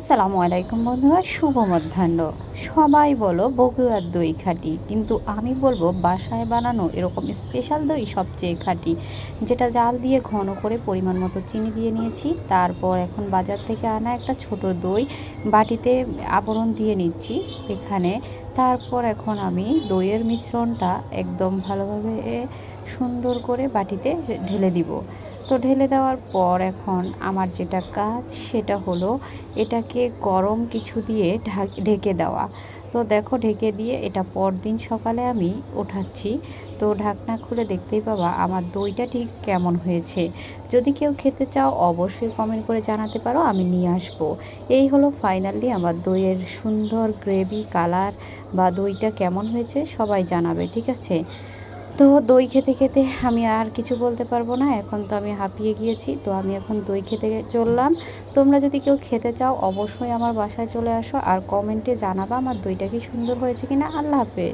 আসসালামু আলাইকুম বন্ধুরা, শুভ মধ্যাহ্ন। সবাই বলো বগুড়ার দই খাঁটি, কিন্তু আমি বলবো বাসায় বানানো এরকম স্পেশাল দই সবচেয়ে খাঁটি, যেটা জাল দিয়ে ঘন করে পরিমাণ মতো চিনি দিয়ে নিয়েছি। তারপর এখন বাজার থেকে আনা একটা ছোট দই বাটিতে আবরণ দিয়ে নিচ্ছি এখানে। তারপর এখন আমি দইয়ের মিশ্রণটা একদম ভালোভাবে সুন্দর করে বাটিতে ঢেলে দিব। তো ঢেলে দেওয়ার পর এখন আমার যেটা কাজ সেটা হলো এটাকে গরম কিছু দিয়ে ঢেকে দেওয়া। তো দেখো, ঢেকে দিয়ে এটা পরদিন সকালে আমি ওঠাচ্ছি। তো ঢাকনা খুলে দেখতেই পাবা আমার দইটা ঠিক কেমন হয়েছে। যদি কেউ খেতে চাও অবশ্যই কমেন্ট করে জানাতে পারো, আমি নিয়ে আসবো। এই হলো ফাইনালি আমার দইয়ের সুন্দর গ্রেভি কালার, বা দইটা কেমন হয়েছে সবাই জানাবে, ঠিক আছে? তো দই খেতে খেতে আমি আর কিছু বলতে পারবো না, এখন তো আমি হাঁপিয়ে গিয়েছি। তো আমি এখন দই খেতে চললাম। তোমরা যদি কেউ খেতে চাও অবশ্যই আমার বাসায় চলে আসো, আর কমেন্টে জানাবা আমার দইটা কি সুন্দর হয়েছে কিনা। আল্লাহ হাফেজ।